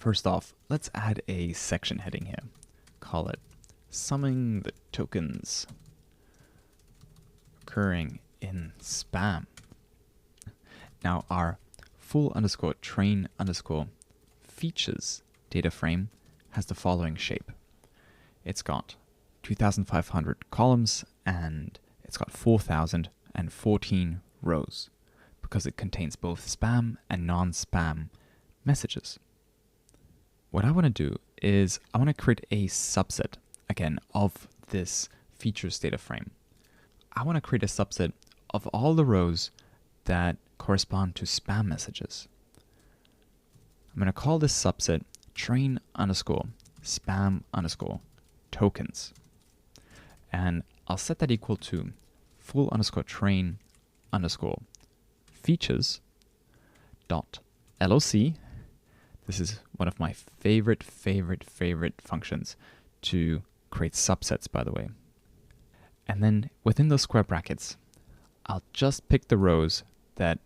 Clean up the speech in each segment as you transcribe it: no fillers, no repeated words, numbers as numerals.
First off, let's add a section heading here. Call it summing the tokens occurring in spam. Now our full underscore train underscore features data frame has the following shape. It's got 2,500 columns and it's got 4,014 rows because it contains both spam and non-spam messages. What I want to do is I want to create a subset, again, of this features data frame. I want to create a subset of all the rows that correspond to spam messages. I'm going to call this subset train underscore spam underscore tokens. And I'll set that equal to full underscore train underscore features dot LOC. This is one of my favorite functions to create subsets, by the way. And then within those square brackets, I'll just pick the rows that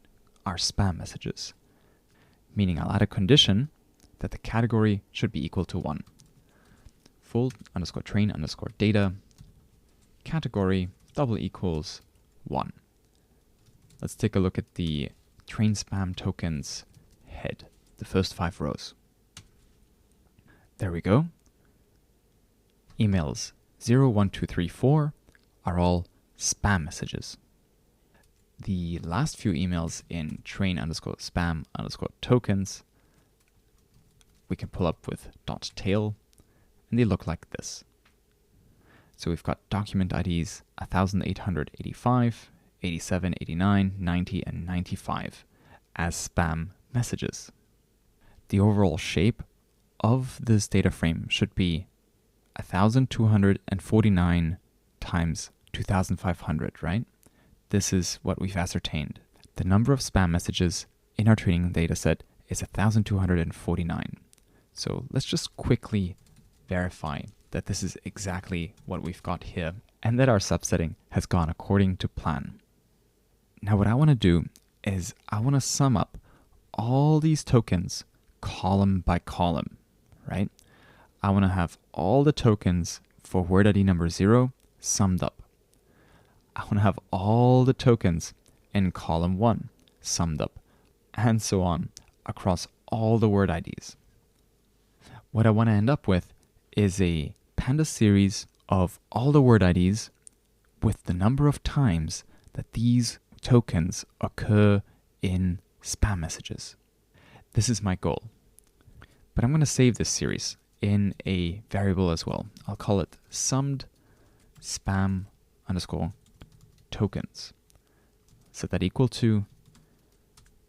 are spam messages, meaning I'll add a condition that the category should be equal to 1. Full underscore train underscore data category double equals 1. Let's take a look at the train spam tokens head, the first 5 rows. There we go. Emails 0, 1, 2, 3, 4 are all spam messages. The last few emails in train underscore spam underscore tokens we can pull up with dot tail, and they look like this. So we've got document IDs 1885, 87, 89, 90, and 95 as spam messages. The overall shape of this data frame should be 1249 times 2500, right? This is what we've ascertained. The number of spam messages in our training dataset is 1249. So let's just quickly verify that this is exactly what we've got here and that our subsetting has gone according to plan. Now what I want to do is I want to sum up all these tokens column by column, right? I want to have all the tokens for word ID number 0 summed up. I want to have all the tokens in column 1 summed up, and so on across all the word IDs. What I want to end up with is a pandas series of all the word IDs with the number of times that these tokens occur in spam messages. This is my goal. But I'm going to save this series in a variable as well. I'll call it summed spam underscore tokens. Set that equal to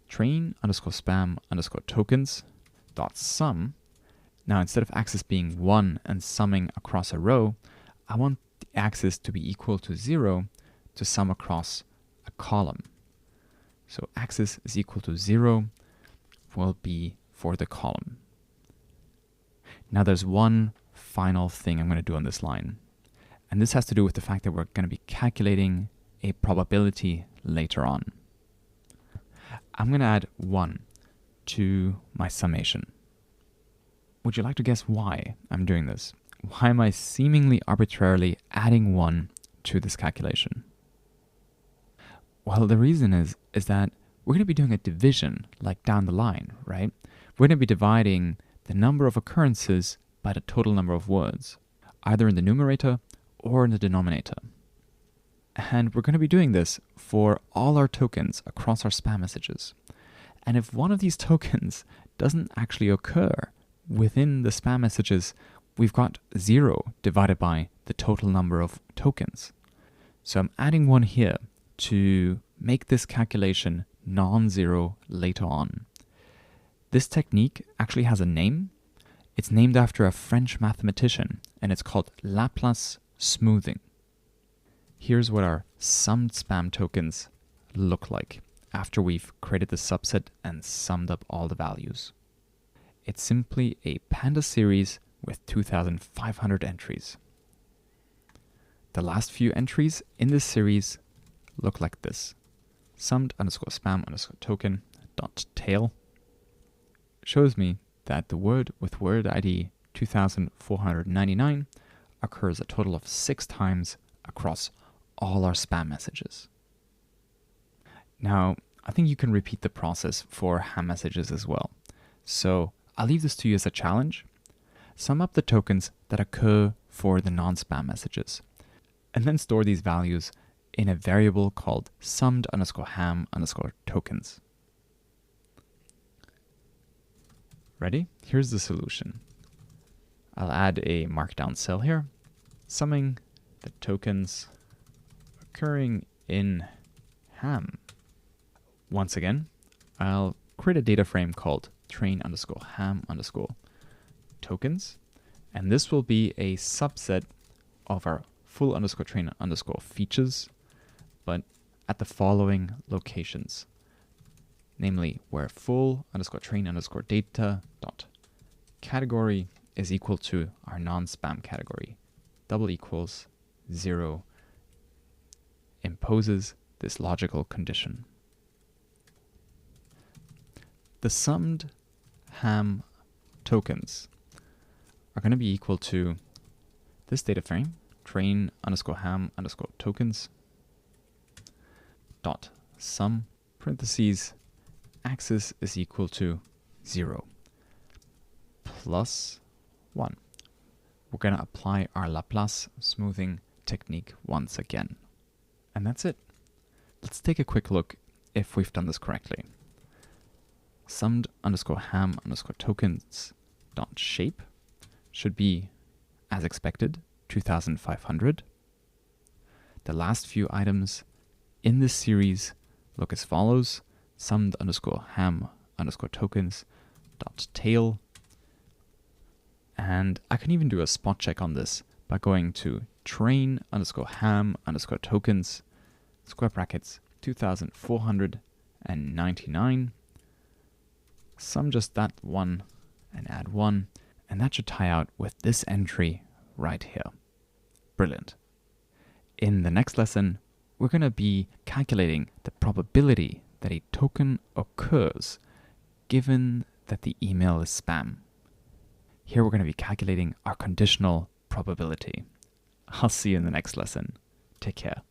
train underscore spam underscore tokens dot sum. Now instead of axis being 1 and summing across a row, I want the axis to be equal to 0 to sum across a column. So axis is equal to 0 will be for the column. Now there's one final thing I'm going to do on this line. And this has to do with the fact that we're going to be calculating a probability later on. I'm going to add 1 to my summation. Would you like to guess why I'm doing this? Why am I seemingly arbitrarily adding 1 to this calculation? Well, the reason is that we're going to be doing a division like down the line, right? We're going to be dividing the number of occurrences by the total number of words, either in the numerator or in the denominator. And we're going to be doing this for all our tokens across our spam messages. And if one of these tokens doesn't actually occur within the spam messages, we've got 0 divided by the total number of tokens. So I'm adding 1 here to make this calculation non-zero later on. This technique actually has a name. It's named after a French mathematician, and it's called Laplace smoothing. Here's what our summed spam tokens look like after we've created the subset and summed up all the values. It's simply a pandas series with 2,500 entries. The last few entries in this series look like this. Summed underscore spam underscore token dot tail shows me that the word with word ID 2499 occurs a total of 6 times across all our spam messages. Now, I think you can repeat the process for ham messages as well. So I'll leave this to you as a challenge. Sum up the tokens that occur for the non-spam messages, and then store these values in a variable called summed_ham_tokens. Ready? Here's the solution. I'll add a markdown cell here, summing the tokens occurring in ham. Once again, I'll create a data frame called train_ham_tokens, and this will be a subset of our full_train_features, but at the following locations, namely where full_train_data.category is equal to our non-spam category, double equals 0, imposes this logical condition. The summed ham tokens are going to be equal to this data frame, train_ham_tokens dot sum parentheses axis is equal to 0 plus 1. We're going to apply our Laplace smoothing technique once again. And that's it. Let's take a quick look if we've done this correctly. Summed_ham_tokens dot shape should be, as expected, 2500. The last few items in this series look as follows: summed_ham_tokens dot tail. And I can even do a spot check on this by going to train_ham_tokens square brackets 2499. Sum just that one and add 1, and that should tie out with this entry right here. Brilliant. In the next lesson, we're going to be calculating the probability that a token occurs given that the email is spam. Here we're going to be calculating our conditional probability. I'll see you in the next lesson. Take care.